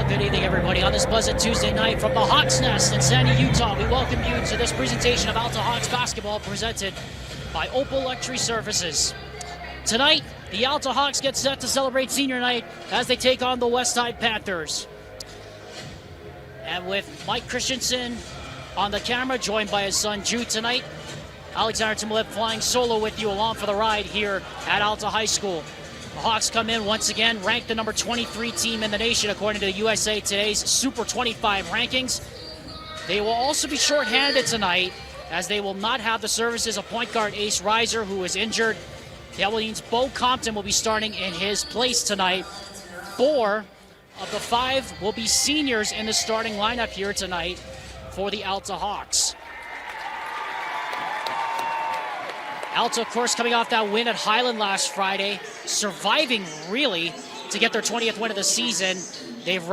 Good evening, everybody. On this pleasant Tuesday night from the Hawks Nest in Sandy, Utah, we welcome you to this presentation of Alta Hawks basketball presented by Opal Luxury Services. Tonight, the Alta Hawks get set to celebrate senior night as they take on the West Panthers. And with Mike Christensen on the camera, joined by his son Jude tonight, Alexander Timolev flying solo with you along for the ride here at Alta High School. The Hawks come in once again, ranked the number 23 team in the nation according to USA Today's Super 25 rankings. They will also be shorthanded tonight as they will not have the services of point guard Ace Reiser, who is injured. That means Bo Compton will be starting in his place tonight. 4 of the 5 will be seniors in the starting lineup here tonight for the Alta Hawks. Alta, of course, coming off that win at Highland last Friday, surviving really to get their 20th win of the season. They've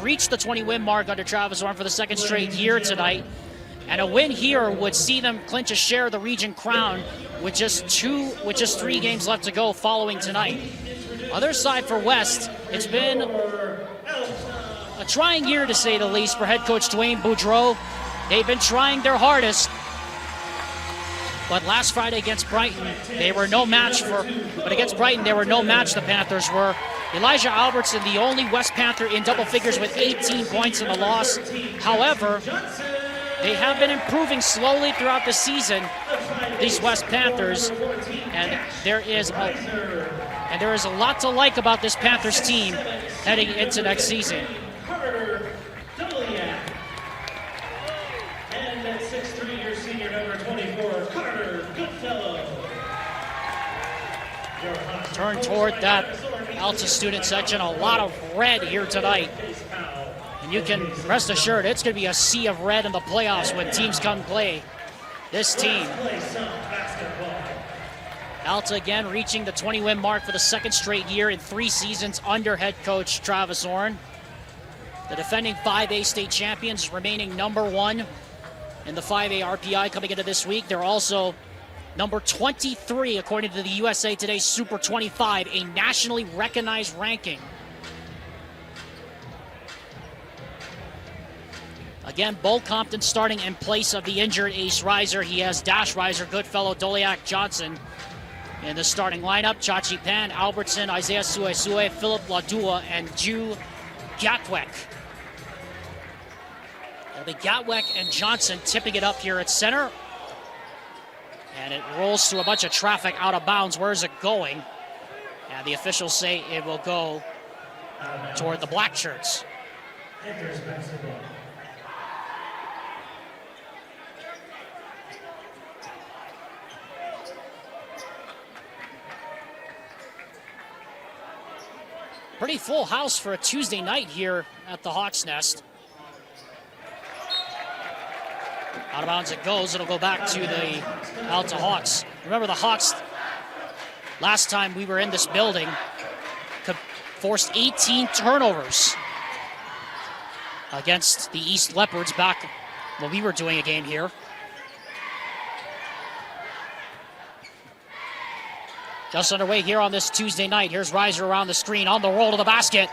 reached the 20-win mark under Travis Orm for the second straight year tonight. And a win here would see them clinch a share of the region crown with just 3 games left to go following tonight. Other side for West, it's been a trying year to say the least for head coach Dwayne Boudreau. They've been trying their hardest. But last Friday against Brighton, they were no match the Panthers were. Elijah Albertson, the only West Panther in double figures with 18 points in the loss. However, they have been improving slowly throughout the season, these West Panthers, and there is a lot to like about this Panthers team heading into next season. Turn toward that Alta student section. A lot of red here tonight. And you can rest assured it's going to be a sea of red in the playoffs when teams come play this team. Alta again reaching the 20-win mark for the second straight year in 3 seasons under head coach Travis Orn. The defending 5A state champions remaining number 1 in the 5A RPI coming into this week. They're also number 23, according to the USA Today Super 25, a nationally recognized ranking. Again, Bo Compton starting in place of the injured Ace Reiser. He has Dash Reiser, Goodfellow, Doliak, Johnson in the starting lineup. Chachi Pan, Albertson, Isaiah Suesue, Philip Ladua, and Ju Gatwek. It'll be Gatwek and Johnson tipping it up here at center. And it rolls through a bunch of traffic out of bounds. Where is it going? And the officials say it will go toward the black shirts. Pretty full house for a Tuesday night here at the Hawks Nest. Out of bounds it goes. It'll go back to the Alta Hawks. Remember the Hawks, last time we were in this building, forced 18 turnovers against the East Leopards back when we were doing a game here. Just underway here on this Tuesday night. Here's Reiser around the screen on the roll to the basket.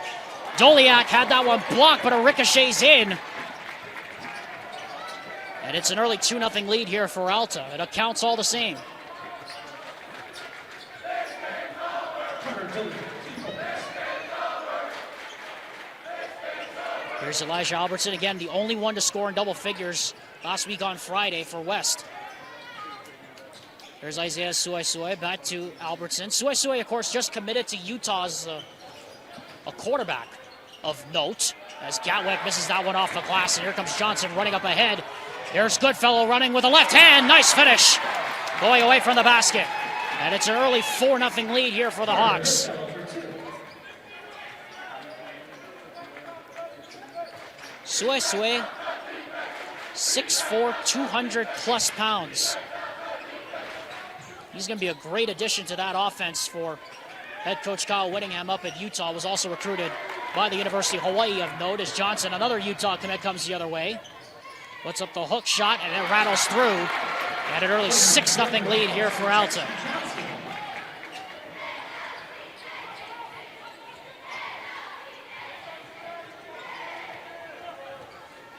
Doliak had that one blocked, but it ricochets in. And it's an early 2-0 lead here for Alta. It accounts all the same. Here's Elijah Albertson again, the only one to score in double figures last week on Friday for West. There's Isaiah Suesue back to Albertson. Suesue, of course, just committed to Utah as a quarterback of note, as Gatwek misses that one off the glass, and here comes Johnson running up ahead. There's Goodfellow running with a left hand. Nice finish. Going away from the basket. And it's an early 4-0 lead here for the Hawks. Suesue, 6'4", 200-plus pounds. He's going to be a great addition to that offense for head coach Kyle Whittingham up at Utah. Was also recruited by the University of Hawaii of note as Johnson, another Utah commit, comes the other way. Puts up the hook shot, and it rattles through. And an early 6-0 lead here for Alta.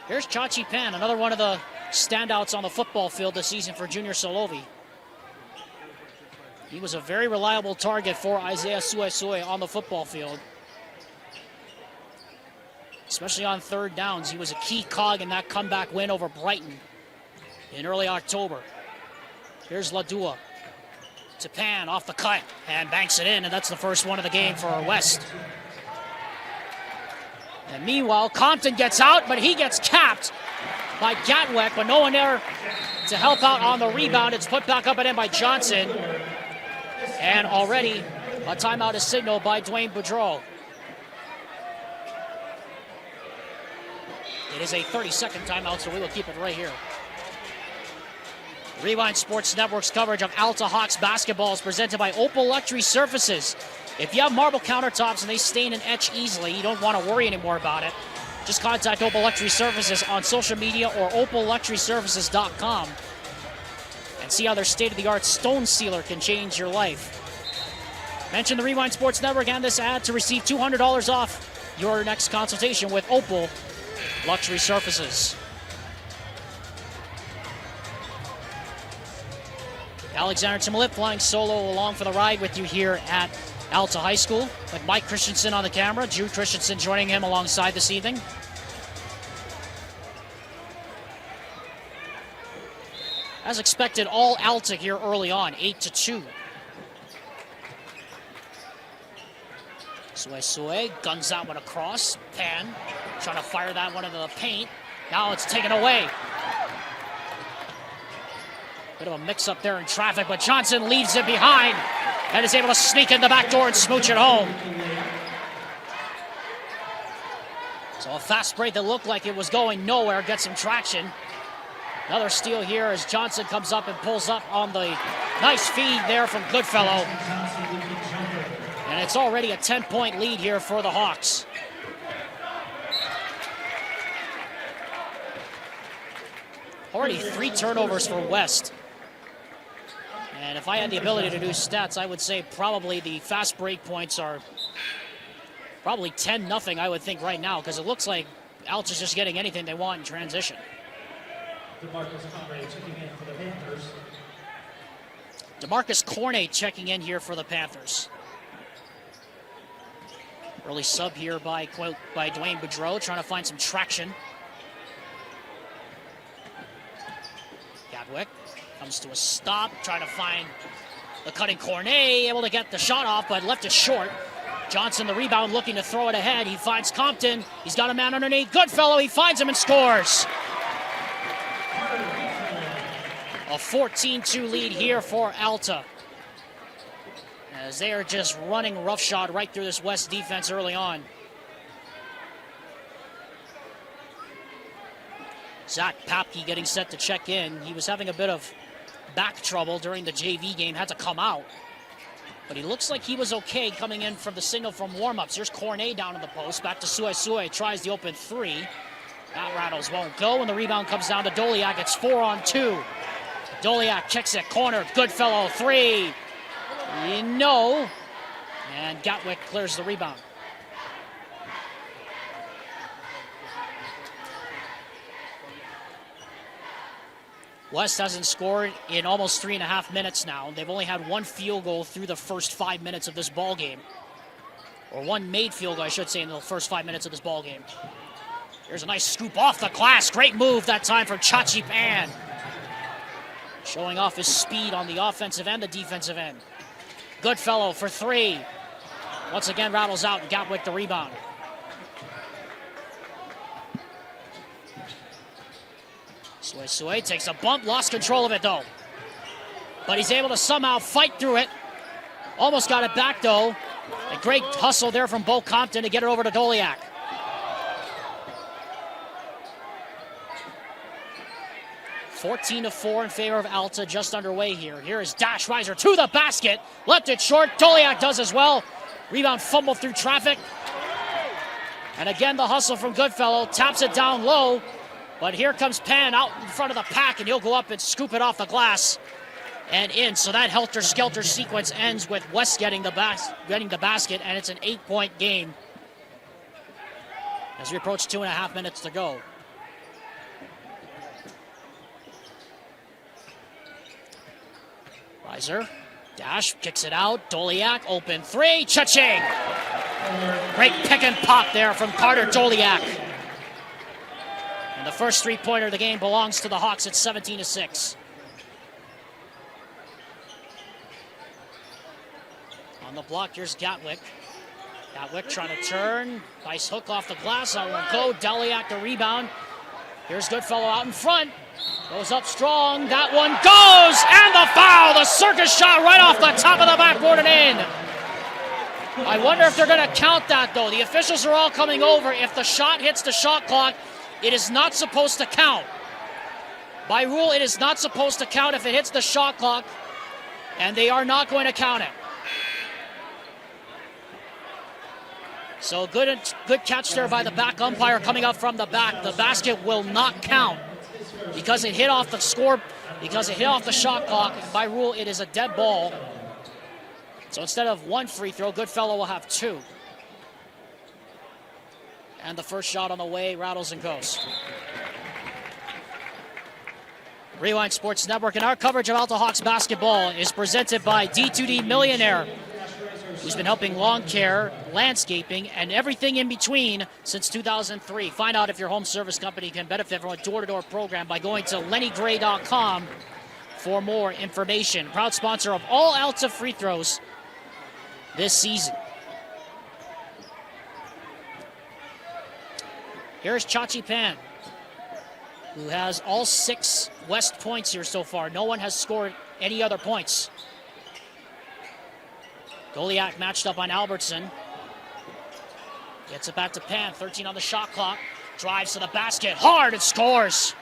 Here's Chachi Pan, another one of the standouts on the football field this season for Junior Solovi. He was a very reliable target for Isaiah Suesue on the football field. Especially on third downs. He was a key cog in that comeback win over Brighton in early October. Here's Ladua to Pan off the cut and banks it in, and that's the first one of the game for West. And meanwhile, Compton gets out, but he gets capped by Gatwick, but no one there to help out on the rebound. It's put back up and in by Johnson. And already a timeout is signaled by Dwayne Boudreau. It is a 30-second timeout, so we will keep it right here. Rewind Sports Network's coverage of Alta Hawks basketball is presented by Opal Luxury Surfaces. If you have marble countertops and they stain and etch easily, you don't want to worry anymore about it. Just contact Opal Luxury Surfaces on social media or opalluxurysurfaces.com and see how their state-of-the-art stone sealer can change your life. Mention the Rewind Sports Network and this ad to receive $200 off your next consultation with Opal Luxury Surfaces. Alexander Timolit flying solo along for the ride with you here at Alta High School, with Mike Christensen on the camera, Drew Christensen joining him alongside this evening. As expected, all Alta here early on, 8-2. Suesue guns that one across. Pan trying to fire that one into the paint. Now it's taken away. Bit of a mix-up there in traffic, but Johnson leaves it behind and is able to sneak in the back door and smooch it home. So a fast break that looked like it was going nowhere gets some traction. Another steal here as Johnson comes up and pulls up on the nice feed there from Goodfellow. And it's already a 10-point lead here for the Hawks. Already 3 turnovers for West. And if I had the ability to do stats, I would say probably the fast break points are probably 10-0, I would think right now, because it looks like Alta's just getting anything they want in transition. DeMarcus Cornet checking in here for the Panthers. Early sub here by Dwayne Boudreau, trying to find some traction. Gatwick comes to a stop, trying to find the cutting Cornet, able to get the shot off, but left it short. Johnson, the rebound, looking to throw it ahead. He finds Compton. He's got a man underneath. Goodfellow, he finds him and scores. A 14-2 lead here for Alta, as they are just running roughshod right through this West defense early on. Zach Papke getting set to check in. He was having a bit of back trouble during the JV game, had to come out. But he looks like he was okay coming in from the signal from warm-ups. Here's Cornet down in the post. Back to Suesue, tries the open 3. That rattles won't go, and the rebound comes down to Doliak. It's 4-on-2. Doliak kicks it, corner, Goodfellow, 3. No. And Gatwick clears the rebound. West hasn't scored in almost 3.5 minutes now. They've only had 1 field goal through the first 5 minutes of this ball game. Or 1 made field goal, I should say, in the first 5 minutes of this ball game. Here's a nice scoop off the glass. Great move that time from Chachi Pan. Showing off his speed on the offensive and the defensive end. Goodfellow for 3. Once again rattles out and Gatwick the rebound. Suesue takes a bump, lost control of it though. But he's able to somehow fight through it. Almost got it back though. A great hustle there from Bo Compton to get it over to Doliak. (14-4) in favor of Alta, just underway here. Here is Dash Riser to the basket. Left it short. Doliak does as well. Rebound fumble through traffic. And again, the hustle from Goodfellow. Taps it down low. But here comes Pan out in front of the pack, and he'll go up and scoop it off the glass and in. So that helter-skelter sequence ends with West getting the basket, and it's an 8-point game as we approach 2.5 minutes to go. Reiser, dash, kicks it out. Doliak, open three, cha-ching! Great pick and pop there from Carter Doliak. And the first three-pointer of the game belongs to the Hawks at 17-6. On the block, here's Gatwick. Gatwick trying to turn. Nice hook off the glass. That won't go. Doliak the rebound. Here's Goodfellow out in front. Goes up strong. That one goes! And the foul! The circus shot right off the top of the backboard and in. I wonder if they're going to count that, though. The officials are all coming over. If the shot hits the shot clock, it is not supposed to count. By rule, it is not supposed to count if it hits the shot clock, and they are not going to count it. So good catch there by the back umpire coming up from the back. The basket will not count because it hit off the shot clock. By rule, it is a dead ball. So instead of one free throw, Goodfellow will have two. And the first shot on the way rattles and goes. Rewind Sports Network, and our coverage of Alta Hawks basketball is presented by D2D Millionaire, who's been helping lawn care, landscaping, and everything in between since 2003. Find out if your home service company can benefit from a door-to-door program by going to lennygray.com for more information. Proud sponsor of all Alta free throws this season. Here's Chachi Pan, who has all 6 West points here so far. No one has scored any other points. Doliak matched up on Albertson. Gets it back to Pan, 13 on the shot clock. Drives to the basket, hard, and scores.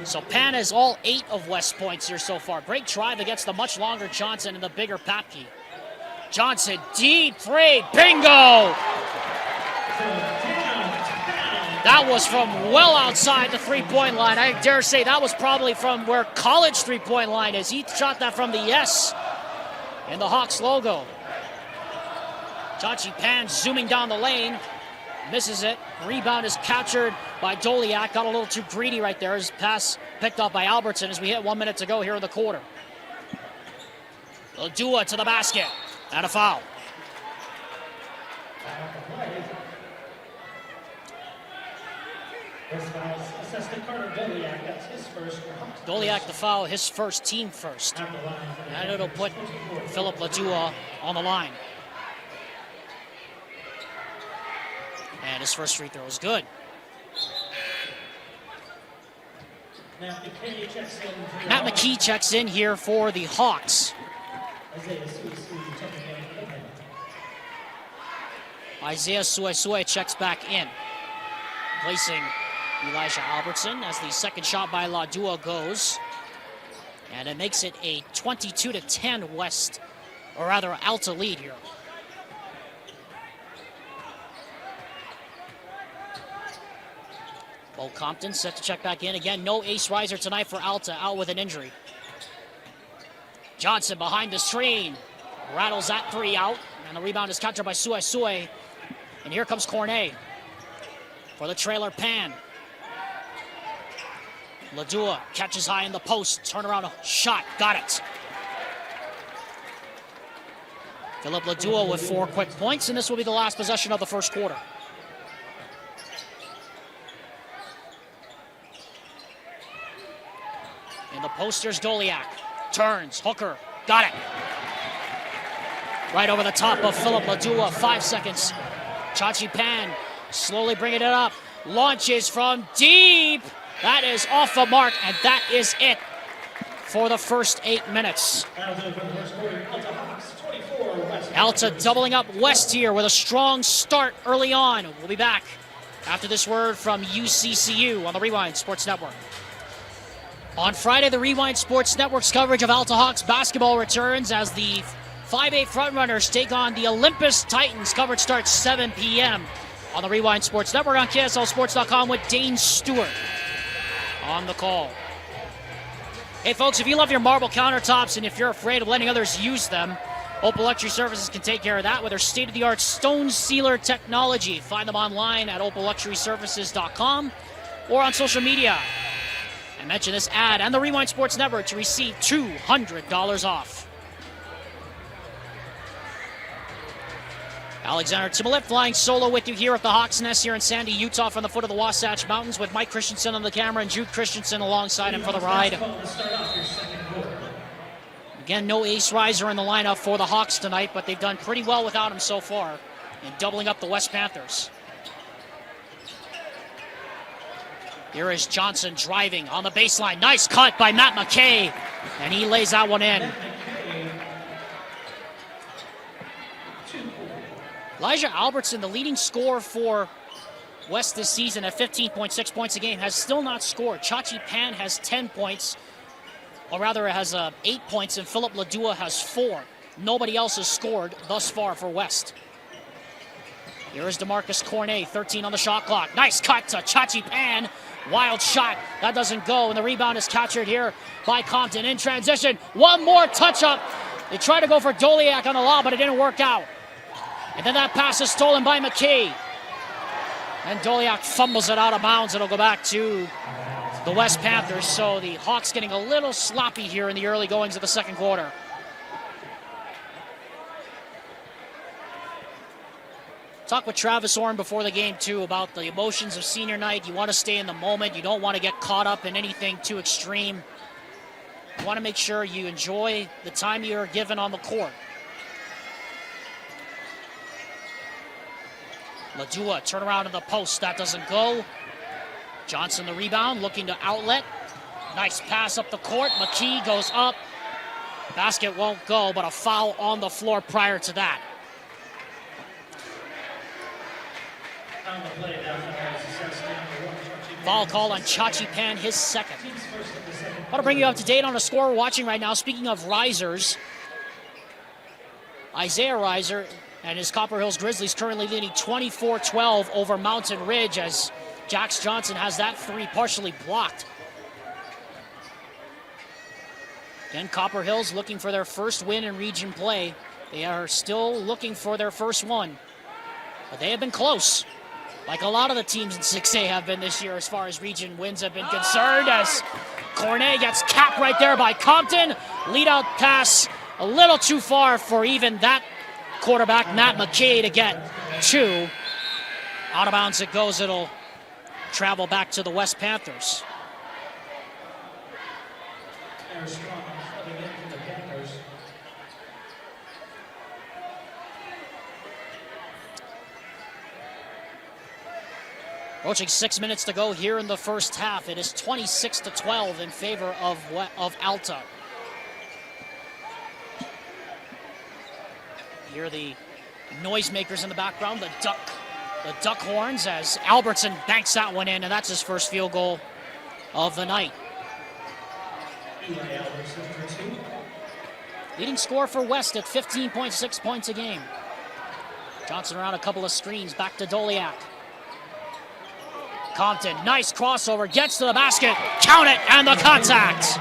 So Pan has all 8 of West points here so far. Great drive against the much longer Johnson and the bigger Papke. Johnson, deep three, bingo! That was from well outside the three-point line. I dare say that was probably from where college three-point line is. He shot that from the S in the Hawks logo. Chachi Pan zooming down the lane. Misses it. Rebound is captured by Doliak. Got a little too greedy right there. His pass picked up by Albertson as we hit 1 minute to go here in the quarter. Ladua to the basket. And a foul. Doliak the foul, his first, team first. And it'll put Philip Ladua on the line. And his first free throw is good. Matt McKee checks in here for the Hawks. Isaiah Suesue checks back in, placing Elijah Albertson as the second shot by Ladua goes. And it makes it a 22-10 West, or rather Alta lead here. Bo Compton set to check back in. Again, no Ace Reiser tonight for Alta, out with an injury. Johnson behind the screen. Rattles that three out. And the rebound is captured by Suesue. And here comes Cornet for the trailer Pan. Ladua catches high in the post. Turnaround shot. Got it. Philip Ladua with 4 quick points, and this will be the last possession of the first quarter. In the posters, Doliak turns, hooker, got it. Right over the top of Philip Ladua, 5 seconds. Chachi Pan slowly bringing it up, launches from deep. That is off the mark, and that is it for the first 8 minutes. Alta doubling up West here with a strong start early on. We'll be back after this word from UCCU on the Rewind Sports Network. On Friday, the Rewind Sports Network's coverage of Alta Hawks basketball returns as the 5A frontrunners take on the Olympus Titans. Coverage starts 7 p.m. on the Rewind Sports Network on KSLSports.com with Dane Stewart on the call. Hey folks, if you love your marble countertops and if you're afraid of letting others use them, Opal Luxury Services can take care of that with their state-of-the-art stone sealer technology. Find them online at opalluxuryservices.com or on social media And mention this ad and the Rewind Sports Network to receive $200 off. Alexander Timolet flying solo with you here at the Hawks Nest here in Sandy, Utah, from the foot of the Wasatch Mountains, with Mike Christensen on the camera and Jude Christensen alongside him for the ride. Again, no ace riser in the lineup for the Hawks tonight, but they've done pretty well without him so far in doubling up the West Panthers. Here is Johnson driving on the baseline. Nice cut by Matt McKay, and he lays that one in. Elijah Albertson, the leading scorer for West this season at 15.6 points a game, has still not scored. Chachi Pan has 10 points, or rather has 8 points, and Philip Ladua has 4. Nobody else has scored thus far for West. Here is DeMarcus Cornet, 13 on the shot clock. Nice cut to Chachi Pan. Wild shot. That doesn't go, and the rebound is captured here by Compton in transition. One more touch-up. They tried to go for Doliak on the lob, but it didn't work out. And then that pass is stolen by McKay. And Doliak fumbles it out of bounds. It'll go back to the West Panthers. So the Hawks getting a little sloppy here in the early goings of the second quarter. Talked with Travis Orn before the game, too, about the emotions of senior night. You want to stay in the moment. You don't want to get caught up in anything too extreme. You want to make sure you enjoy the time you're given on the court. Ladua, turn around in the post. That doesn't go. Johnson, the rebound, looking to outlet. Nice pass up the court. McKee goes up. Basket won't go, but a foul on the floor prior to that. Foul call on Chachi Pan, his second. I want to bring you up to date on a score we're watching right now. Speaking of risers, Isaiah Riser and his Copper Hills Grizzlies currently leading 24-12 over Mountain Ridge, as Jax Johnson has that three partially blocked. Again, Copper Hills looking for their first win in region play. They are still looking for their first one, but they have been close, like a lot of the teams in 6A have been this year as far as region wins have been concerned, as Cornet gets capped right there by Compton. Lead out pass a little too far for even that quarterback, Matt McKay, to get two. Out of bounds it goes. It'll travel back to the West Panthers. Approaching 6 minutes to go here in the first half. It is 26-12 in favor of Alta. Here are the noisemakers in the background, the duck horns, as Albertson banks that one in, and that's his first field goal of the night. Leading score for West at 15.6 points a game. Johnson around a couple of screens, back to Doliak. Compton, nice crossover, gets to the basket, count it, and the contact.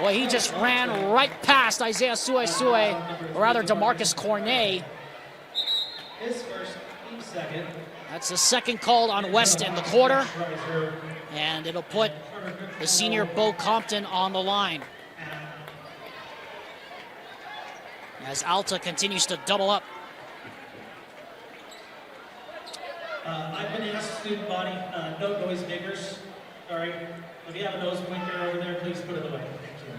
Boy, he just ran right past Isaiah Suesue, or rather DeMarcus Cornet. His first, second. That's the second call on West in the quarter, and it'll put the senior Bo Compton on the line, as Alta continues to double up. I've been asked, student body, no noisemakers. All right, if you have a nose blinker over there, please put it away. Thank you.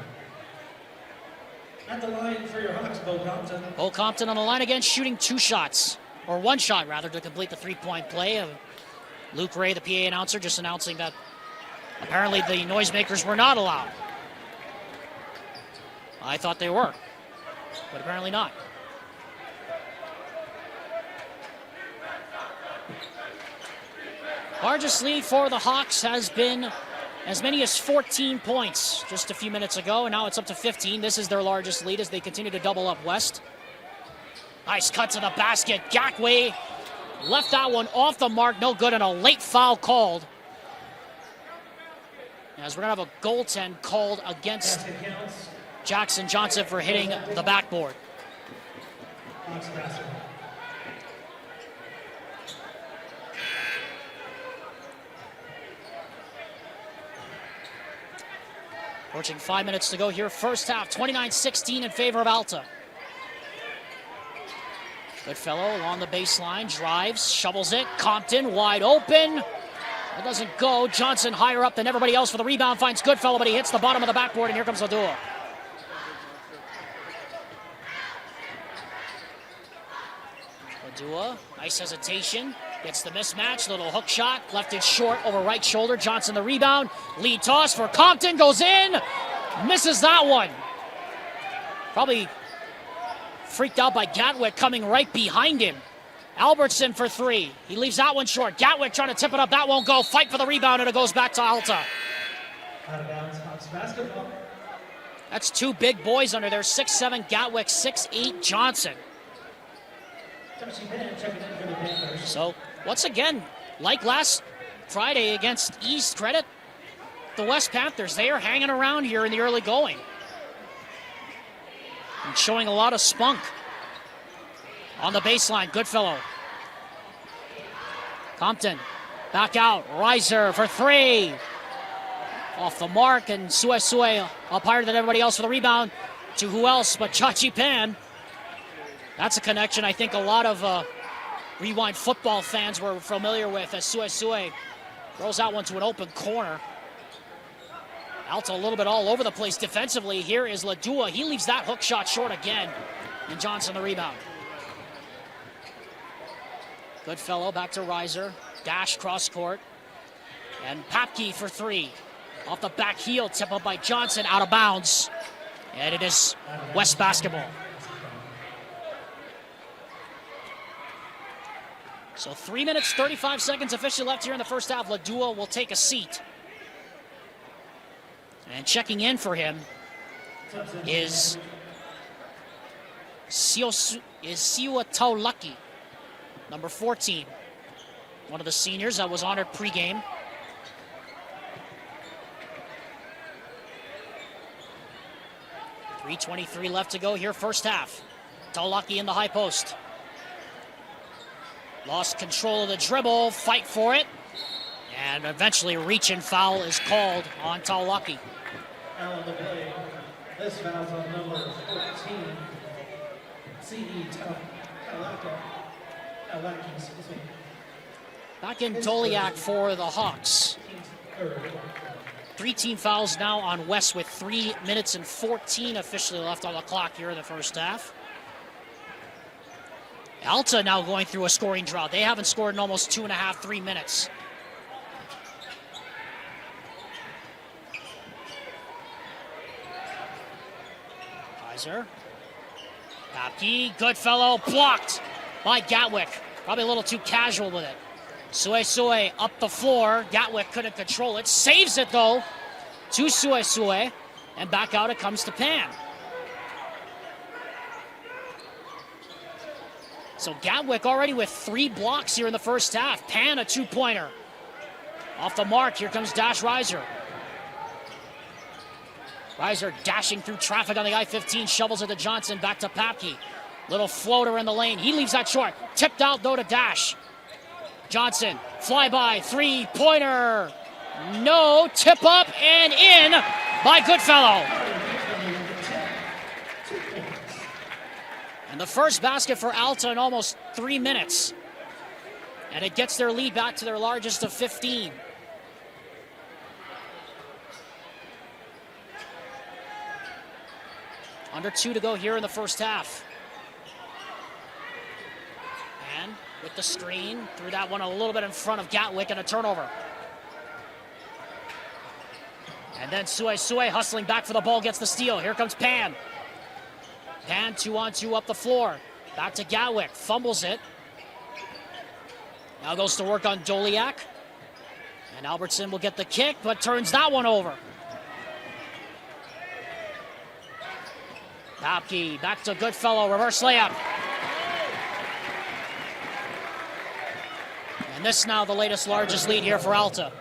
At the line for your Hawks, Bo Compton. Bo Compton on the line again, shooting two shots, or one shot rather, to complete the three-point play. Luke Ray, the PA announcer, just announcing that apparently the noisemakers were not allowed. I thought they were, but apparently not. Largest lead for the Hawks has been as many as 14 points just a few minutes ago, and now it's up to 15. This is their largest lead as they continue to double up West. Nice cut to the basket. Gakwe left that one off the mark, no good, and a late foul called. As we're going to have a goaltend called against Jackson Johnson for hitting the backboard. Approaching 5 minutes to go here. First half, 29-16 in favor of Alta. Goodfellow along the baseline, drives, shovels it. Compton wide open. It doesn't go. Johnson higher up than everybody else for the rebound. Finds Goodfellow, but he hits the bottom of the backboard, and here comes Ladua. Ladua, nice hesitation. Gets the mismatch. Little hook shot. Left it short over right shoulder. Johnson the rebound. Lead toss for Compton. Goes in. Misses that one. Probably freaked out by Gatwick coming right behind him. Albertson for three. He leaves that one short. Gatwick trying to tip it up. That won't go. Fight for the rebound, and it goes back to Alta. Out of bounds, Hawks basketball. That's two big boys under there. 6'7" Gatwick, 6'8" Johnson. Checking in for the Panthers. So, once again, like last Friday against East, credit the West Panthers. They are hanging around here in the early going and showing a lot of spunk. On the baseline, Goodfellow. Compton, back out. Reiser for three. Off the mark, and Sue up higher than everybody else for the rebound. To who else but Chachi Pan. That's a connection I think a lot of Rewind football fans were familiar with, as Sue throws that one to an open corner. Alta a little bit all over the place defensively. Here is Ladua. He leaves that hook shot short again. And Johnson the rebound. Goodfellow back to Reiser. Dash cross court. And Papke for three. Off the back heel, tip up by Johnson, out of bounds. And it is West basketball. So 3 minutes, 35 seconds officially left here in the first half. Ladua will take a seat. And checking in for him is Siwa Taulaki, number 14. One of the seniors that was honored pregame. .323 left to go here, first half. Taulaki in the high post. Lost control of the dribble, fight for it. And eventually a reach and foul is called on Taulaki. Out of the play. This foul's on number 14. Taulaki, excuse me. Back in Doliak for the Hawks. 3 team fouls now on West with 3 minutes and 14 officially left on the clock here in the first half. Alta now going through a scoring drought. They haven't scored in almost 2.5, 3 minutes. Kaiser. Papke, Goodfellow, blocked by Gatwick. Probably a little too casual with it. Sue up the floor. Gatwick couldn't control it. Saves it though to Sue. And back out it comes to Pan. So Gatwick already with 3 blocks here in the first half. Pan a 2-pointer. Off the mark, here comes Dash Reiser. Reiser dashing through traffic on the I-15, shovels it to Johnson, back to Papke. Little floater in the lane. He leaves that short. Tipped out though to Dash. Johnson, flyby, 3-pointer. No, tip up and in by Goodfellow. And the first basket for Alta in almost 3 minutes. And it gets their lead back to their largest of 15. Under 2 to go here in the first half. And with the screen, threw that one a little bit in front of Gatwick, and a turnover. And then Sue hustling back for the ball, gets the steal. Here comes Pan. Pan 2-on-2 up the floor. Back to Gatwick, fumbles it. Now goes to work on Doliak. And Albertson will get the kick, but turns that one over. Papke back to Goodfellow, reverse layup. And this now the latest largest lead here for Alta.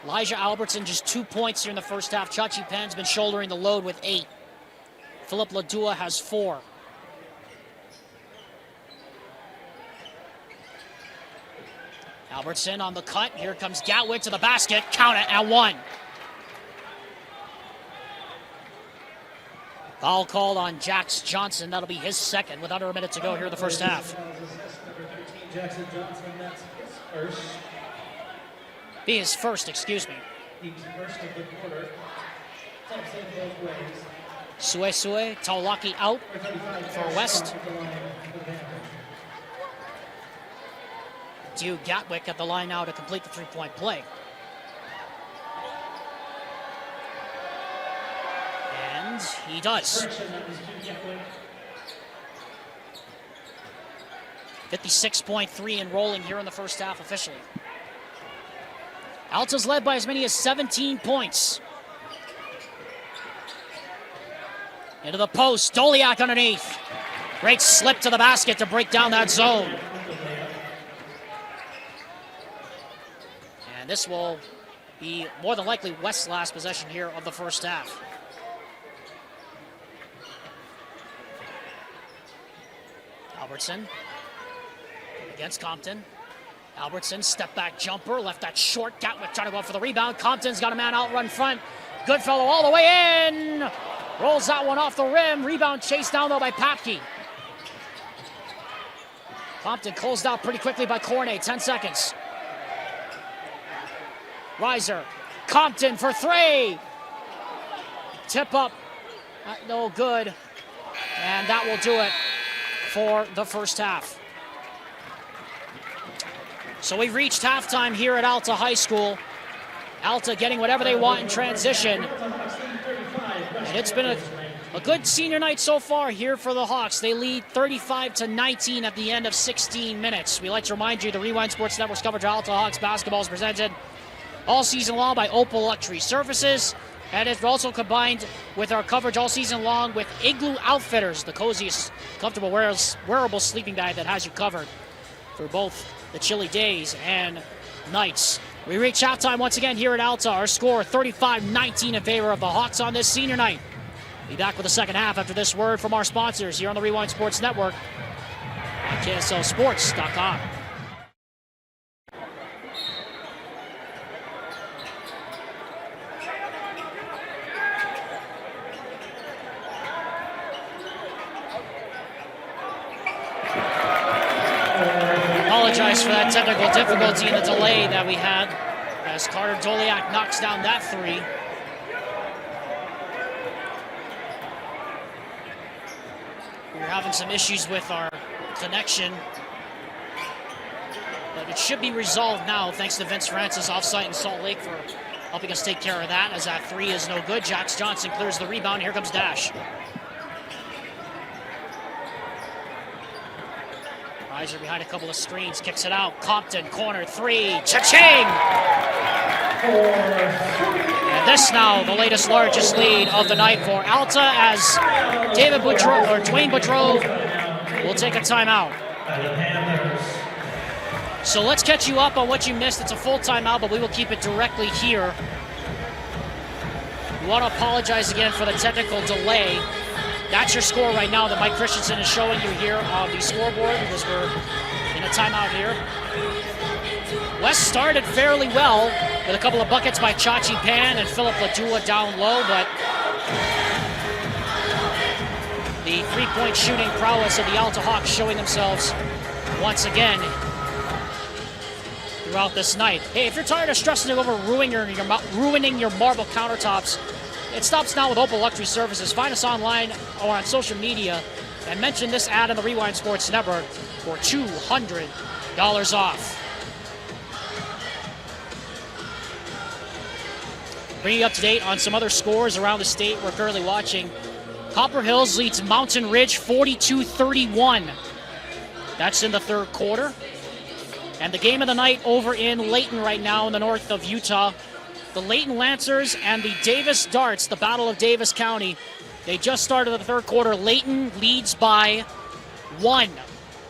Elijah Albertson just 2 points here in the first half. Chachi Pan's been shouldering the load with 8. Philip Ladua has 4. Albertson on the cut. Here comes Gatwick to the basket. Count it at 1. Foul called on Jax Johnson. That'll be his second with under a minute to go here in the first half. Jackson Johnson, that's his first. Be his first, excuse me. He's first of the quarter. Thompson both ways. Sue, Taulaki out for West. Hugh Gatwick at the line now to complete the three-point play. And he does. 56.3 and rolling here in the first half officially. Alta's led by as many as 17 points. Into the post, Doliak underneath. Great slip to the basket to break down that zone. And this will be more than likely West's last possession here of the first half. Albertson against Compton. Albertson, step back jumper, left that short. Gatwick trying to go up for the rebound. Compton's got a man out run front. Goodfellow all the way in. Rolls that one off the rim. Rebound chased down though by Papke. Compton closed out pretty quickly by Cornet. 10 seconds. Reiser. Compton for 3. Tip up. No good. And that will do it for the first half. So we've reached halftime here at Alta High School. Alta getting whatever they want in transition. And it's been a good senior night so far here for the Hawks. They lead 35-19 at the end of 16 minutes. We like to remind you the Rewind Sports Network's coverage of Alta Hawks basketball is presented all season long by Opal Luxury Services. And it's also combined with our coverage all season long with Igloo Outfitters, the coziest, comfortable, wearable sleeping bag that has you covered for both the chilly days and nights. We reach halftime once again here at Alta. Our score 35-19 in favor of the Hawks on this senior night. Be back with the second half after this word from our sponsors here on the Rewind Sports Network on KSLSports.com. Apologize for that technical difficulty and the delay that we had as Carter Doliak knocks down that 3. We're having some issues with our connection, but it should be resolved now thanks to Vince Francis offsite in Salt Lake for helping us take care of that, as that 3 is no good. Jax Johnson clears the rebound. Here comes Dash. Reiser behind a couple of screens, kicks it out. Compton, corner 3, cha-ching! And this now the latest largest lead of the night for Alta as Dwayne Boudreau will take a timeout. So let's catch you up on what you missed. It's a full timeout, but we will keep it directly here. We want to apologize again for the technical delay. That's your score right now that Mike Christensen is showing you here on the scoreboard because we're in a timeout here. West started fairly well with a couple of buckets by Chachi Pan and Philip Ladua down low, but the three-point shooting prowess of the Alta Hawks showing themselves once again throughout this night. Hey, if you're tired of stressing over ruining your marble countertops, it stops now with Opal Luxury Services. Find us online or on social media and mention this ad on the Rewind Sports Network for $200 off. Bringing you up to date on some other scores around the state we're currently watching. Copper Hills leads Mountain Ridge 42-31. That's in the third quarter. And the game of the night over in Layton right now in the north of Utah. The Layton Lancers and the Davis Darts, the Battle of Davis County. They just started the third quarter. Layton leads by 1,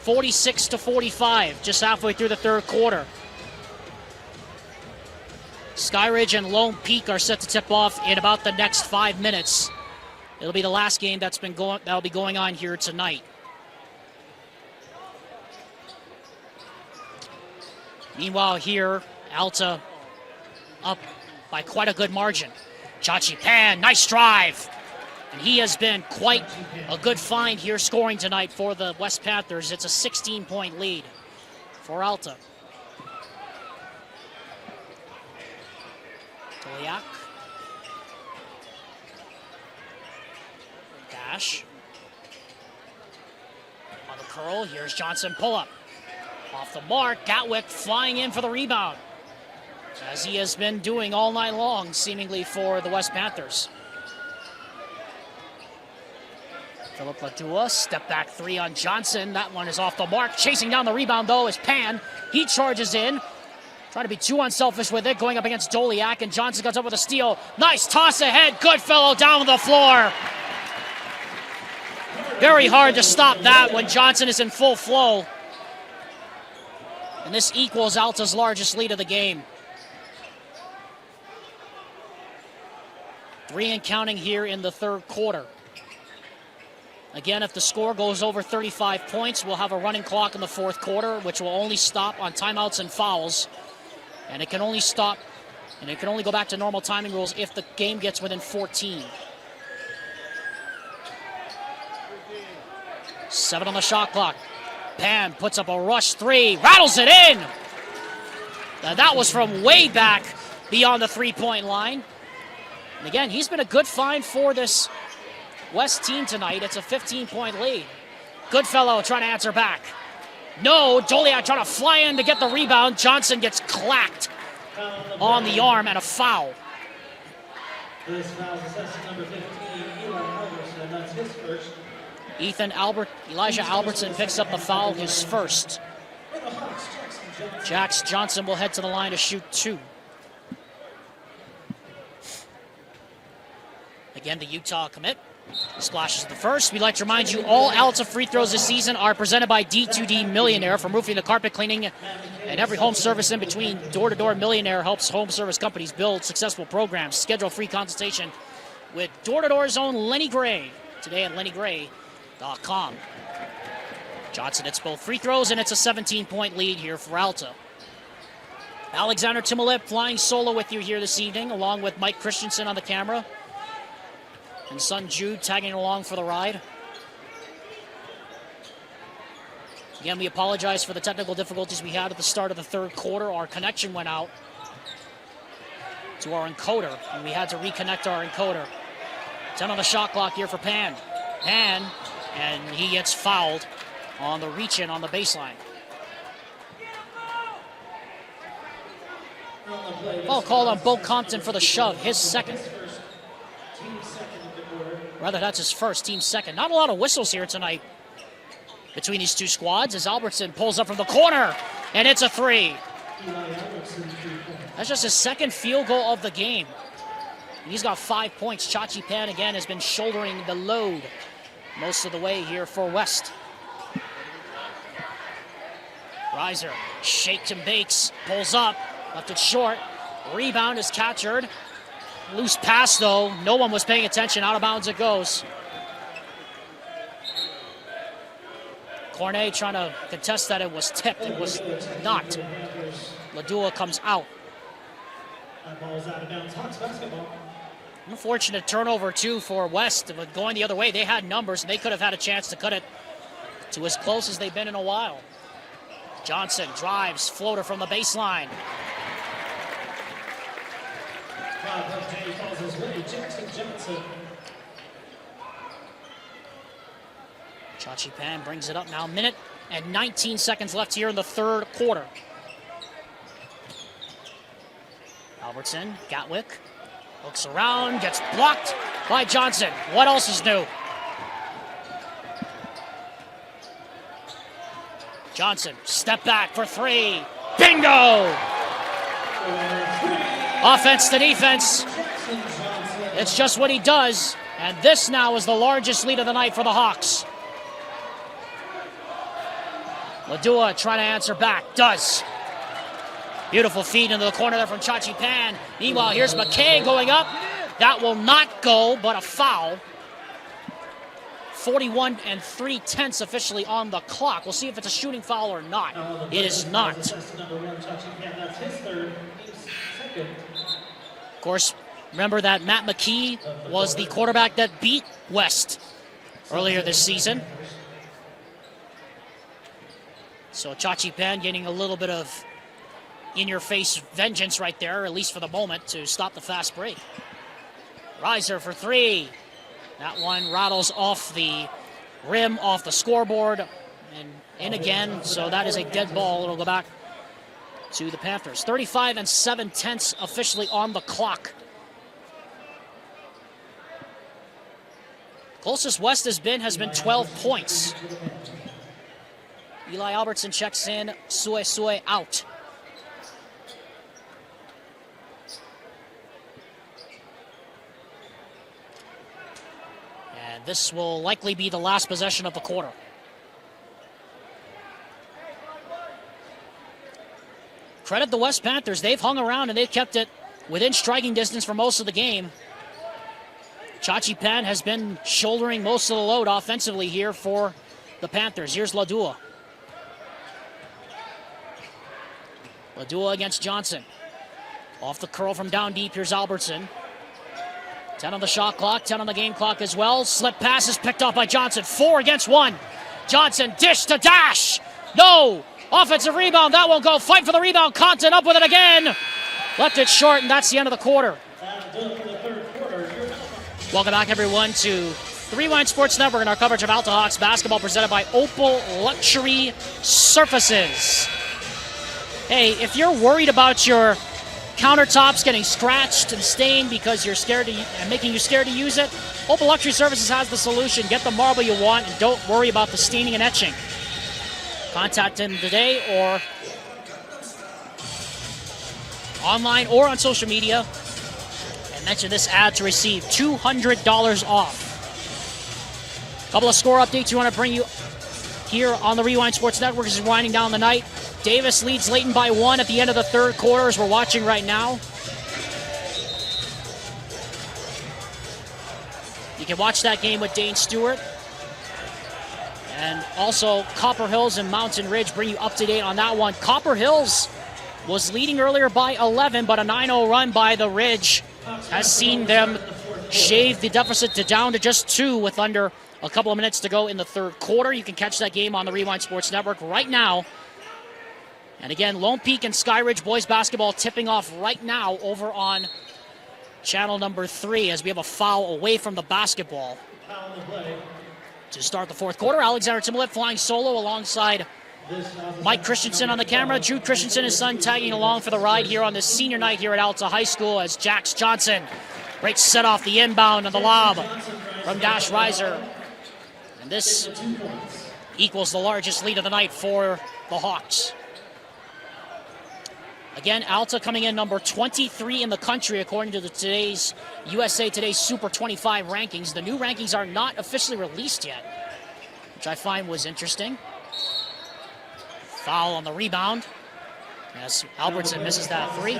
46-45, just halfway through the third quarter. Skyridge and Lone Peak are set to tip off in about the next 5 minutes. It'll be the last game that'll be going on here tonight. Meanwhile here, Alta up by quite a good margin. Chachi Pan, nice drive. And he has been quite a good find here scoring tonight for the West Panthers. It's a 16-point lead for Alta. Toliak. Dash. On the curl, here's Johnson pull-up. Off the mark, Gatwick flying in for the rebound, as he has been doing all night long, seemingly, for the West Panthers. Philip Ladua, step back three on Johnson. That one is off the mark. Chasing down the rebound, though, is Pan. He charges in, trying to be too unselfish with it, going up against Doliak, and Johnson comes up with a steal. Nice toss ahead. Goodfellow down the floor. Very hard to stop that when Johnson is in full flow. And this equals Alta's largest lead of the game. 3 and counting here in the third quarter. Again, if the score goes over 35 points, we'll have a running clock in the fourth quarter, which will only stop on timeouts and fouls. And it can only stop, and it can only go back to normal timing rules if the game gets within 14. 7 on the shot clock. Pan puts up a rush three, rattles it in. Now that was from way back beyond the three-point line. And again, he's been a good find for this West team tonight. It's a 15-point lead. Goodfellow trying to answer back. No, Doliak trying to fly in to get the rebound. Johnson gets clacked on the arm and a foul. This foul is assessed number 15, Eli Albertson. That's his first. Elijah Albertson picks up the foul, his first. Jax Johnson will head to the line to shoot 2. Again, the Utah commit splashes the first. We'd like to remind you all Alta free throws this season are presented by D2D Millionaire. From roofing to carpet cleaning and every home service in between, Door-to-Door Millionaire helps home service companies build successful programs. Schedule a free consultation with Door-to-Door's own Lenny Gray today at lennygray.com. Johnson hits both free throws, and it's a 17-point lead here for Alta. Alexander Timolip flying solo with you here this evening, along with Mike Christensen on the camera. And son Jude tagging along for the ride. Again, we apologize for the technical difficulties we had at the start of the third quarter. Our connection went out to our encoder, and we had to reconnect our encoder. 10 on the shot clock here for Pan. Pan, and he gets fouled on the reach-in on the baseline. Foul called on Bo Compton for the shove, his second. Rather, that's his first, team second. Not a lot of whistles here tonight between these two squads as Albertson pulls up from the corner, and it's a 3. That's just his second field goal of the game. And he's got 5 points. Chachi Pan, again, has been shouldering the load most of the way here for West. Reiser shakes and bakes, pulls up, left it short. Rebound is captured. Loose pass, though. No one was paying attention. Out of bounds it goes. Cornet trying to contest that it was tipped. It was not. Ladua comes out. That ball is out of bounds. Hawks basketball. Unfortunate turnover, too, for West. But going the other way, they had numbers, and they could have had a chance to cut it to as close as they've been in a while. Johnson drives, floater from the baseline. Chachi Pan brings it up now. Minute and 19 seconds left here in the third quarter. Albertson, Gatwick, looks around, gets blocked by Johnson. What else is new? Johnson, step back for 3. Bingo! Offense to defense. It's just what he does. And this now is the largest lead of the night for the Hawks. Ladua trying to answer back. Does. Beautiful feed into the corner there from Chachi Pan. Meanwhile, here's McKay going up. That will not go, but a foul. 41 3/10 officially on the clock. We'll see if it's a shooting foul or not. It is not. Of course, remember that Matt McKee was the quarterback that beat West earlier this season. So Chachi Pan getting a little bit of in-your-face vengeance right there, at least for the moment, to stop the fast break. Reiser for three. That one rattles off the rim, off the scoreboard, and in again. So that is a dead ball. It'll go back to the Panthers. 35 7/10 officially on the clock. Closest West has been 12 points. Eli Albertson checks in, Sue out. And this will likely be the last possession of the quarter. Credit the West Panthers. They've hung around and they've kept it within striking distance for most of the game. Chachi Pan has been shouldering most of the load offensively here for the Panthers. Here's Ladua. Ladua against Johnson. Off the curl from down deep, here's Albertson. 10 on the shot clock, 10 on the game clock as well. Slip pass is picked up by Johnson. 4 against 1. Johnson, dish to dash. No! Offensive rebound, that won't go. Fight for the rebound. Compton up with it again. Left it short, and that's the end of the quarter. Welcome back, everyone, to the Rewind Sports Network and our coverage of Alta Hawks basketball presented by Opal Luxury Surfaces. Hey, if you're worried about your countertops getting scratched and stained because you're scared to, and making you scared to use it, Opal Luxury Surfaces has the solution. Get the marble you want and don't worry about the staining and etching. Contact him today or online or on social media and mention this ad to receive $200 off. Couple of score updates we want to bring you here on the Rewind Sports Network as we're winding down the night. Davis leads Layton by 1 at the end of the third quarter as we're watching right now. You can watch that game with Dane Stewart. And also Copper Hills and Mountain Ridge bring you up to date on that one. Copper Hills was leading earlier by 11, but a 9-0 run by the Ridge has seen them shave the deficit down to just 2 with under a couple of minutes to go in the third quarter. You can catch that game on the Rewind Sports Network right now. And again, Lone Peak and Sky Ridge boys basketball tipping off right now over on channel number 3 as we have a foul away from the basketball. To start the fourth quarter, Alexander Timolette flying solo alongside Mike Christensen on the camera. Jude Christensen, his son, tagging along for the ride here on this senior night here at Alta High School as Jax Johnson breaks set off the inbound on the lob from Dash Reiser. And this equals the largest lead of the night for the Hawks. Again, Alta coming in number 23 in the country according to today's USA Today Super 25 rankings. The new rankings are not officially released yet, which I find was interesting. Foul on the rebound as Albertson misses that 3.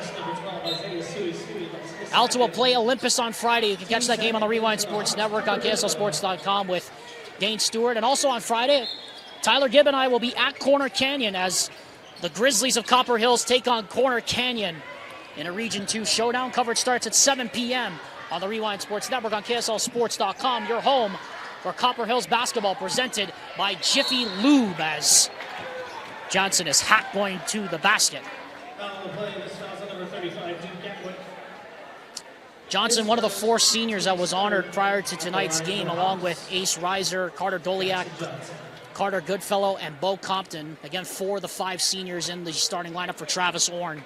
Alta will play Olympus on Friday. You can catch that game on the Rewind Sports Network on KSLSports.com with Dane Stewart. And also on Friday, Tyler Gibb and I will be at Corner Canyon as the Grizzlies of Copper Hills take on Corner Canyon in a Region 2 showdown. Coverage starts at 7 p.m. on the Rewind Sports Network on KSLSports.com, your home for Copper Hills basketball presented by Jiffy Lube as Johnson is hacked going to the basket. Johnson, one of the 4 seniors that was honored prior to tonight's game, along with Ace Reiser, Carter Doliak, Carter Goodfellow, and Bo Compton. Again, 4 of the 5 seniors in the starting lineup for Travis Orn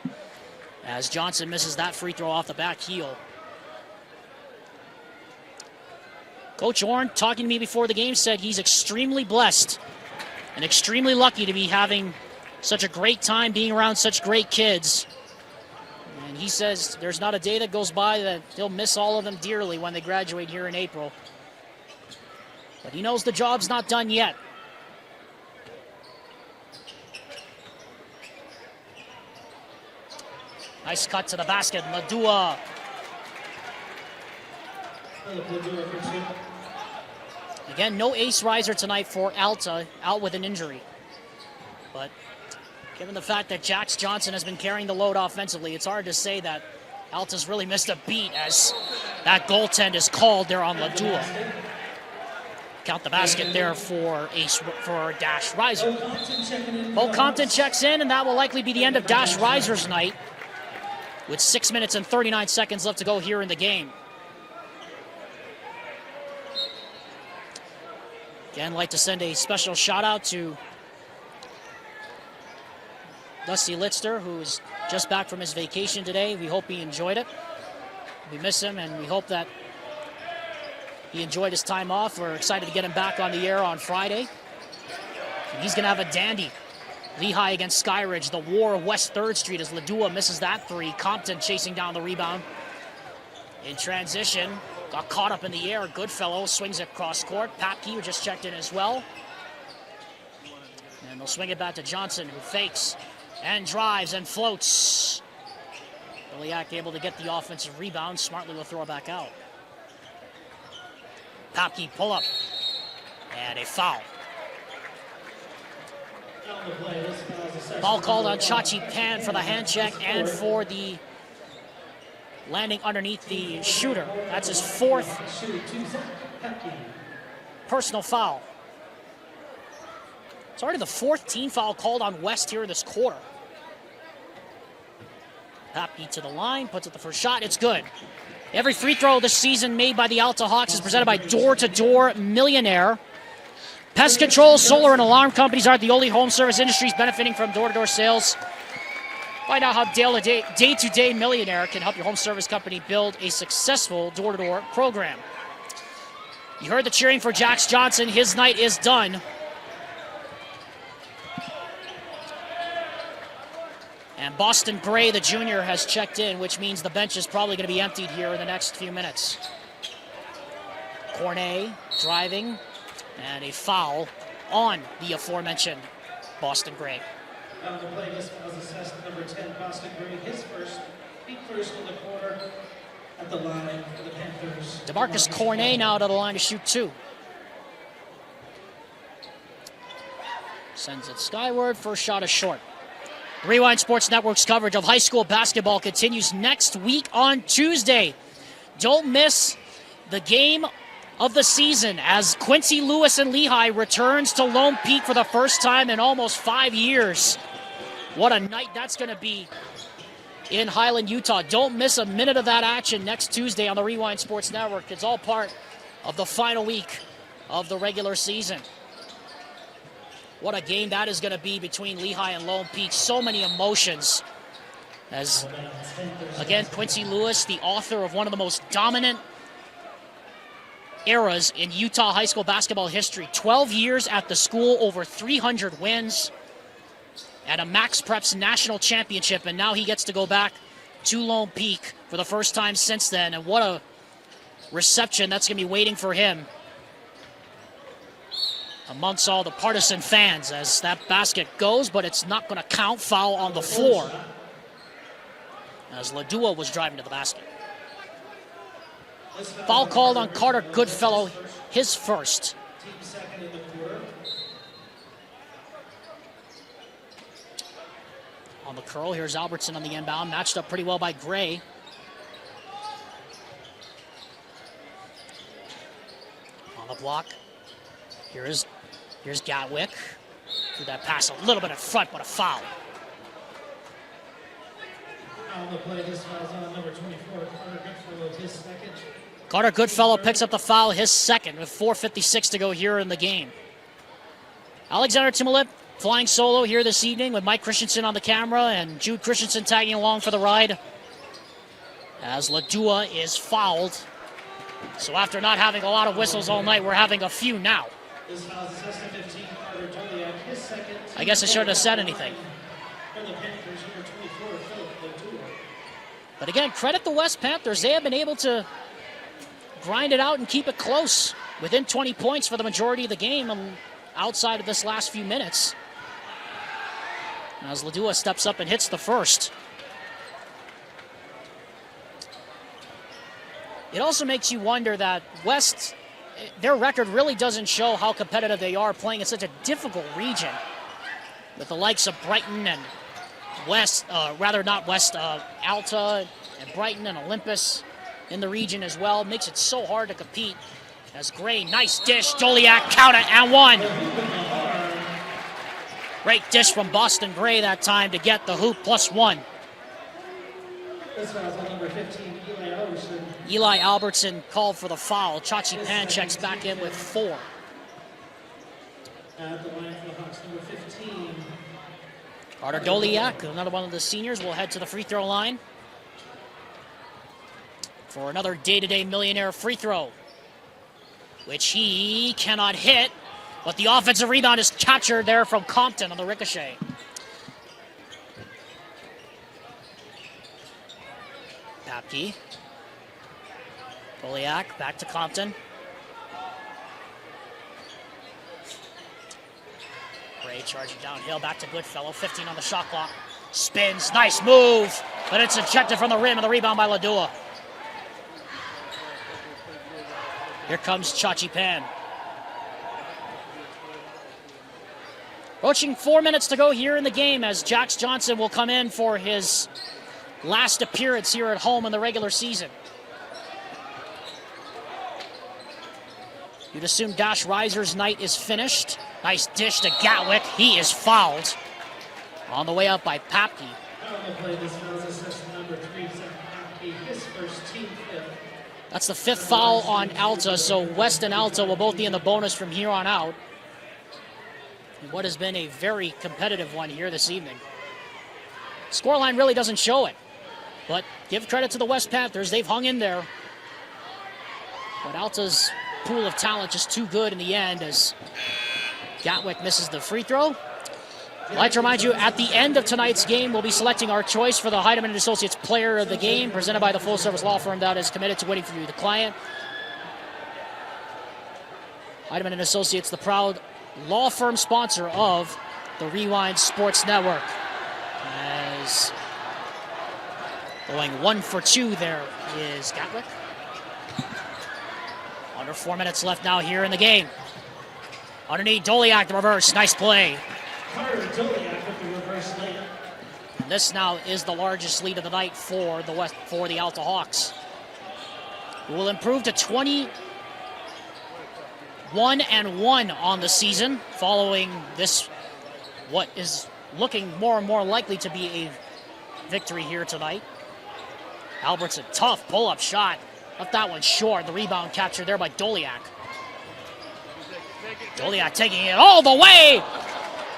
as Johnson misses that free throw off the back heel. Coach Orn, talking to me before the game, said he's extremely blessed and extremely lucky to be having such a great time being around such great kids. And he says there's not a day that goes by that he'll miss all of them dearly when they graduate here in April. But he knows the job's not done yet. Nice cut to the basket, Ladua. Again, no ace riser tonight for Alta, out with an injury. But given the fact that Jax Johnson has been carrying the load offensively, it's hard to say that Alta's really missed a beat as that goaltend is called there on Ladua. Count the basket there for Dash Riser. Bo Compton checks in, and that will likely be the end of Dash Riser's night with 6 minutes and 39 seconds left to go here in the game. Again, I'd like to send a special shout out to Dusty Litzter, who is just back from his vacation today. We hope he enjoyed it. We miss him, and we hope that he enjoyed his time off. We're excited to get him back on the air on Friday. And he's going to have a dandy. Lehigh against Skyridge, the war of West 3rd Street as Ladua misses that three. Compton chasing down the rebound. In transition, got caught up in the air. Goodfellow swings it cross court. Papke, who just checked in as well. And they'll swing it back to Johnson, who fakes and drives and floats. Iliak able to get the offensive rebound. Smartly will throw it back out. Papke pull up. And a foul. Foul called on Chachi Pan for the hand check and for the landing underneath the shooter. That's his 4th personal foul. It's already the 4th team foul called on West here in this quarter. Papke to the line, puts up the first shot. It's good. Every free throw this season made by the Alta Hawks is presented by Door to Door Millionaire. Pest control, solar, and alarm companies are the only home service industries benefiting from door-to-door sales. Find out how Day-to-Day Millionaire can help your home service company build a successful door-to-door program. You heard the cheering for Jax Johnson. His night is done. And Boston Gray, the junior, has checked in, which means the bench is probably going to be emptied here in the next few minutes. Cornet driving, and a foul on the aforementioned Boston Gray. On the play, this was assessed number 10, Boston Gray, his first in the corner at the line for the Panthers. DeMarcus Cornet now to the line to shoot 2. Sends it skyward, first shot is short. Rewind Sports Network's coverage of high school basketball continues next week on Tuesday. Don't miss the game of the season as Quincy Lewis and Lehigh returns to Lone Peak for the first time in almost 5 years. What a night that's going to be in Highland, Utah. Don't miss a minute of that action next Tuesday on the Rewind Sports Network. It's all part of the final week of the regular season. What a game that is going to be between Lehigh and Lone Peak. So many emotions. As, again, Quincy Lewis, the author of one of the most dominant eras in Utah high school basketball history. 12 years at the school, over 300 wins, and a Max Preps national championship. And now he gets to go back to Lone Peak for the first time since then. And what a reception that's going to be waiting for him amongst all the partisan fans as that basket goes, but it's not going to count. Foul on the floor as Ladua was driving to the basket. Foul called on Carter Goodfellow, his first. On the curl, here's Albertson on the inbound, matched up pretty well by Gray. On the block, here's Gatwick. Threw that pass a little bit in front, but a foul. On the play, this foul's on number 24, Carter Goodfellow, his second. Carter Goodfellow picks up the foul, his second, with 4:56 to go here in the game. Alexander Timolip flying solo here this evening with Mike Christensen on the camera and Jude Christensen tagging along for the ride as Ladua is fouled. So after not having a lot of whistles all night, we're having a few now. I guess I shouldn't have said anything. But again, credit the West Panthers. They have been able to grind it out and keep it close, within 20 points for the majority of the game outside of this last few minutes. As Ladua steps up and hits the first. It also makes you wonder that West their record really doesn't show how competitive they are playing in such a difficult region with the likes of Brighton and Alta and Brighton and Olympus in the region as well. Makes it so hard to compete. As Gray, nice dish, Doliak, count it, and one. Great dish from Boston Gray that time to get the hoop +1. This foul's on number 15, Eli Albertson. Eli Albertson called for the foul. Chachi Pan checks back in with 4. At the line for the Hawks, number 15. Carter Doliak, another one of the seniors, will head to the free throw line for another day-to-day millionaire free throw, which he cannot hit, but the offensive rebound is captured there from Compton on the ricochet. Papke. Doliak back to Compton. Gray charging downhill, back to Goodfellow, 15 on the shot clock. Spins, nice move, but it's ejected from the rim, and the rebound by Ladua. Here comes Chachi Pan. Approaching 4 minutes to go here in the game as Jax Johnson will come in for his last appearance here at home in the regular season. You'd assume Dash Reiser's night is finished. Nice dish to Gatwick. He is fouled on the way up by Papke. That's the 5th foul on Alta, so West and Alta will both be in the bonus from here on out. And what has been a very competitive one here this evening. Scoreline really doesn't show it, but give credit to the West Panthers. They've hung in there. But Alta's pool of talent just too good in the end as Gatwick misses the free throw. I'd like to remind you, at the end of tonight's game, we'll be selecting our choice for the Heidemann & Associates Player of the Game, presented by the full-service law firm that is committed to winning for you, the client. Heidemann & Associates, the proud law firm sponsor of the Rewind Sports Network. As going 1 for 2 there is Gatwick. Under 4 minutes left now here in the game. Underneath Doliak, the reverse, nice play. Doliak with the reverse layup. And this now is the largest lead of the night for the Alta Hawks, who will improve to 21-1 on the season, following this, what is looking more and more likely to be a victory here tonight. Albertson, tough pull-up shot. Left that one short. The rebound captured there by Doliak. Doliak taking it all the way.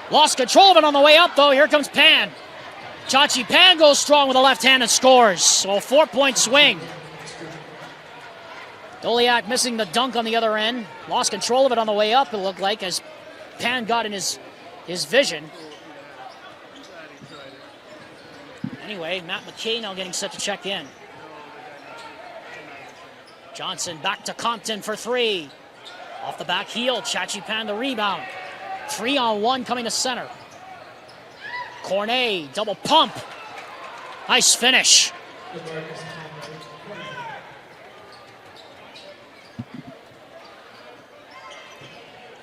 Lost control of it on the way up, though. Here comes Pan. Chachi Pan goes strong with the left hand and scores. So a 4-point swing. Doliak missing the dunk on the other end. Lost control of it on the way up, it looked like, as Pan got in his vision. Anyway, Matt McKay now getting set to check in. Johnson back to Compton for 3. Off the back heel, Chachi Pan the rebound. 3-on-1 coming to center. Cornet, double pump. Nice finish.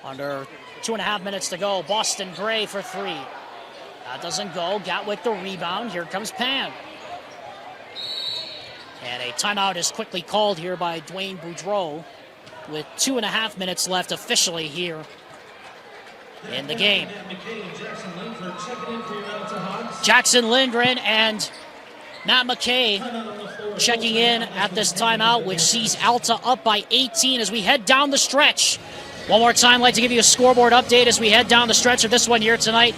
Under 2.5 minutes to go. Boston Gray for 3. That doesn't go. Gatwick the rebound. Here comes Pan. And a timeout is quickly called here by Dwayne Boudreau with 2.5 minutes left officially here in the game. Jackson Lindgren and Matt McKay checking in at this timeout, which sees Alta up by 18 as we head down the stretch. One more time, I'd like to give you a scoreboard update as we head down the stretch of this one here tonight.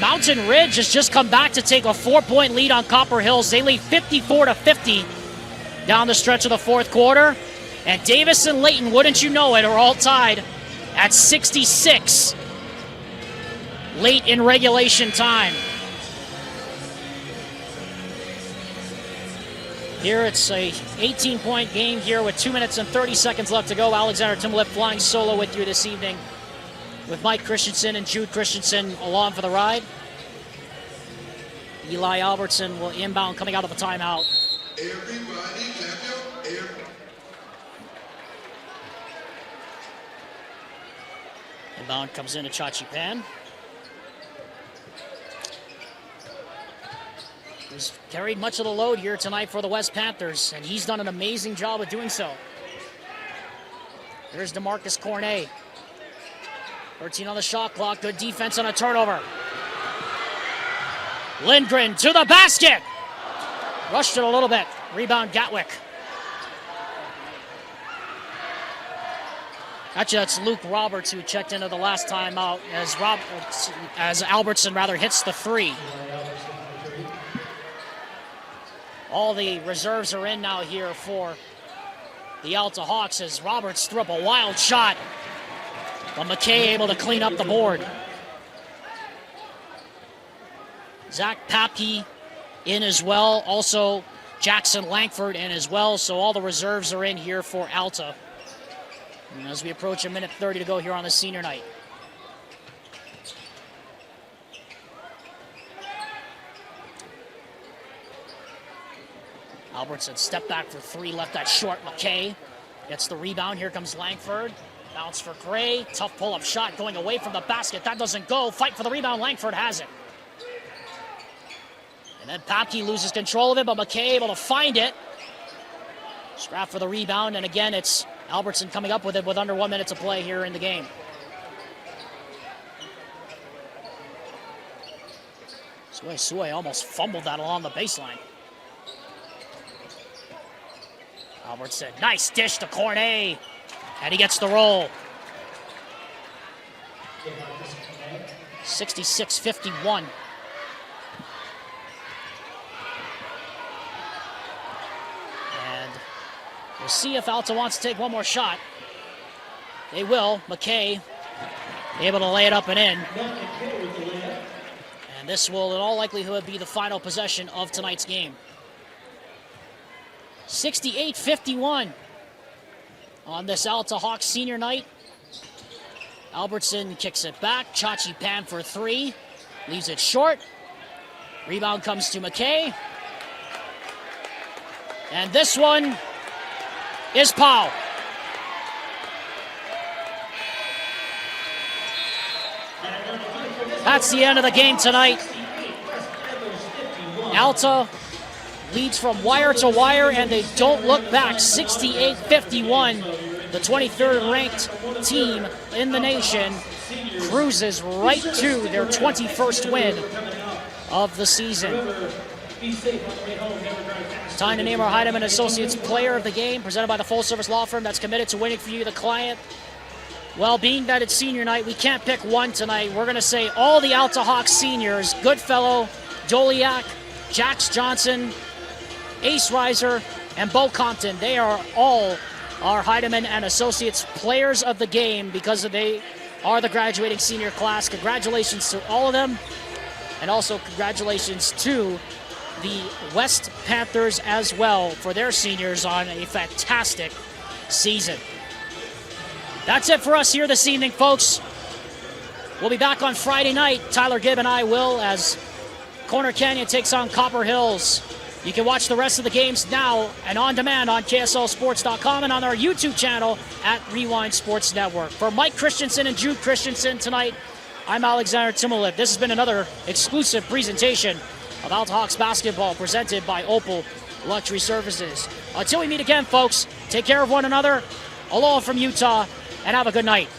Mountain Ridge has just come back to take a 4-point lead on Copper Hills. They lead 54-50 down the stretch of the fourth quarter. And Davis and Layton, wouldn't you know it, are all tied at 66 late in regulation time. Here it's a 18-point game here with 2 minutes and 30 seconds left to go. Alexander Timlip flying solo with you this evening with Mike Christensen and Jude Christensen along for the ride. Eli Albertson will inbound coming out of the timeout. Inbound comes into Chachi Pan. He's carried much of the load here tonight for the West Panthers, and he's done an amazing job of doing so. Here's DeMarcus Cornet. 13 on the shot clock. Good defense on a turnover. Lindgren to the basket. Rushed it a little bit. Rebound Gatwick. Actually, that's Luke Roberts who checked into the last time out as Albertson hits the three. All the reserves are in now here for the Alta Hawks as Roberts threw up a wild shot, but McKay able to clean up the board. Zach Papke in as well. Also, Jackson Langford in as well. So all the reserves are in here for Alta. And as we approach a minute 30 to go here on the senior night. Albertson step back for three, left that short. McKay gets the rebound. Here comes Langford. Bounce for Gray. Tough pull-up shot going away from the basket. That doesn't go. Fight for the rebound. Langford has it. And then Papke loses control of it, but McKay able to find it. Scrap for the rebound, and again, it's Albertson coming up with it with under 1 minute to play here in the game. Sue almost fumbled that along the baseline. Albertson, nice dish to Cornet, and he gets the roll. 66-51. And we'll see if Alta wants to take one more shot. They will. McKay able to lay it up and in. And this will, in all likelihood, be the final possession of tonight's game. 68-51 on this Alta Hawks senior night. Albertson kicks it back. Chachi Pan for three. Leaves it short. Rebound comes to McKay. And this one is Powell. That's the end of the game tonight. Alta leads from wire to wire, and they don't look back. 68-51. The 23rd ranked team in the nation cruises right to their 21st win of the season. Time to name our Heidemann Associates Player of the Game, presented by the full-service law firm that's committed to winning for you, the client. Well, being that it's senior night, we can't pick one tonight. We're going to say all the Alta Hawks seniors, Goodfellow, Doliak, Jax Johnson, Ace Reiser, and Bo Compton. They are all our Heidemann and Associates Players of the Game because they are the graduating senior class. Congratulations to all of them, and also congratulations to the West Panthers as well for their seniors on a fantastic season. That's it for us here this evening, folks. We'll be back on Friday night. Tyler Gibb and I will, as Corner Canyon takes on Copper Hills. You can watch the rest of the games now and on demand on KSLSports.com and on our YouTube channel at Rewind Sports Network. For Mike Christensen and Jude Christensen tonight, I'm Alexander Timolip. This has been another exclusive presentation of Alta Hawks basketball presented by Opal Luxury Services. Until we meet again, folks, take care of one another. Aloha from Utah, and have a good night.